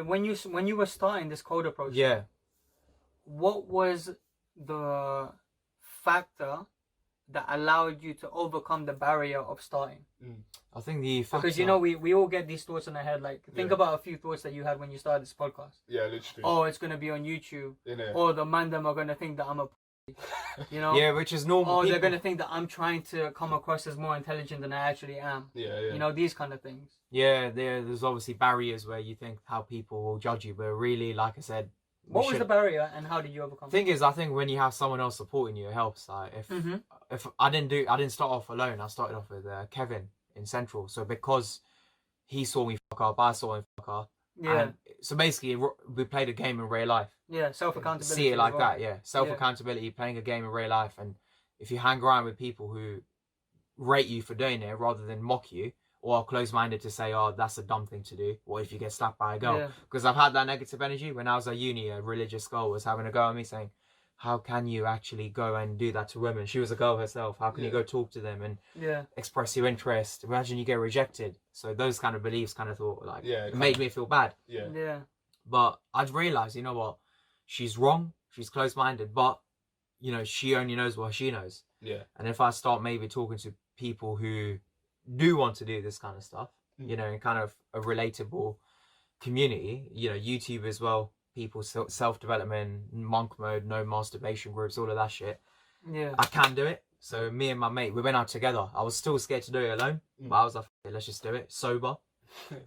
when you were starting this cold approach, what was the factor that allowed you to overcome the barrier of starting? I think the factor... Because, you know, we all get these thoughts in our head. Like, think about a few thoughts that you had when you started this podcast. Yeah, literally. Oh, it's going to be on YouTube. Or the man them are going to think that I'm a... You know? Yeah, which is normal. Or they're going to think that I'm trying to come across as more intelligent than I actually am. Yeah. You know, these kind of things. Yeah, there's obviously barriers where you think how people will judge you, but really, like I said... What was the barrier and how did you overcome it? Thing is, I think when you have someone else supporting you, it helps. Like if I didn't start off alone, I started off with Kevin in Central. So because he saw me fuck up, I saw him fuck up. Yeah. And so basically, we played a game in real life. Yeah, self-accountability. See it like that, yeah. Self-accountability, playing a game in real life. And if you hang around with people who rate you for doing it rather than mock you, or are close-minded to say, oh, that's a dumb thing to do, or if you get slapped by a girl. Because I've had that negative energy. When I was at uni, a religious girl was having a go at me saying, how can you actually go and do that to women? She was a girl herself. How can you go talk to them and express your interest? Imagine you get rejected. So those kind of beliefs kind of thought, like, it made me feel bad. Yeah. But I'd realised, you know what? She's wrong. She's close-minded. But, you know, she only knows what she knows. Yeah. And if I start maybe talking to people who do want to do this kind of stuff, you know, in kind of a relatable community, you know, YouTube as well, people self-development, monk mode, no masturbation groups, all of that shit. Yeah, I can do it. So me and my mate, we went out together. I was still scared to do it alone, but I was like, okay, let's just do it sober.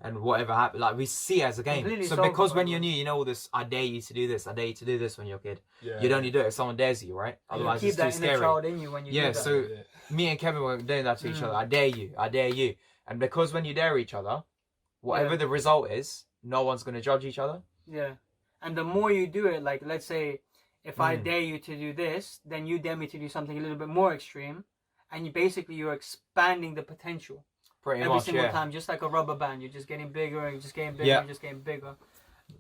And whatever happened, like, we see it as a game. Completely so sober, because when you're new, you know all this, I dare you to do this, I dare you to do this when you're a kid. You'd only do it if someone dares you, right? Otherwise it's too scary. Child in you when you do that. So me and Kevin were doing that to each other. I dare you, I dare you. And because when you dare each other, whatever the result is, no one's going to judge each other. Yeah. And the more you do it, like, let's say, if I dare you to do this, then you dare me to do something a little bit more extreme. And you're expanding the potential. Pretty every much, single time, just like a rubber band. You're just getting bigger and just getting bigger and just getting bigger.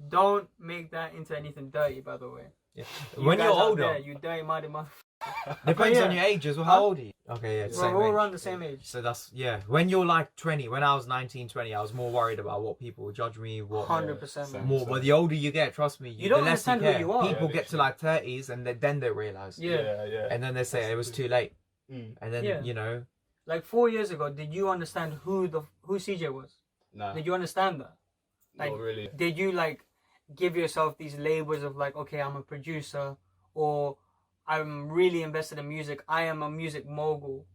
Don't make that into anything dirty, by the way. Yeah. When you're older, there, you dirty minded motherfucker. Depends on your age as well. How old are you? Okay, yeah, we're all around the same age. So that's when you're like 20. When I was 19, 20, I was more worried about what people would judge me. 100% more. But the older you get, trust me, you don't understand who you are. People get to like 30s and then they realize. Yeah. And then they say it was too late. And then you know. Like 4 years ago, did you understand who CJ was? No. Did you understand that? Like, not really. Did you like give yourself these labels of like, okay, I'm a producer, or I'm really invested in music, I am a music mogul?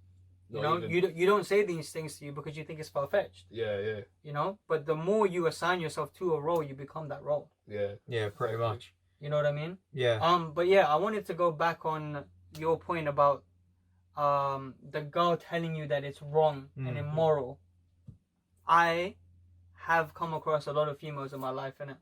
You know, you don't say these things to you because you think it's far-fetched. Yeah. You know, but the more you assign yourself to a role, you become that role. Yeah, pretty much. You know what I mean? Yeah. But yeah, I wanted to go back on your point about the girl telling you that it's wrong and immoral. I have come across a lot of females in my life, innit?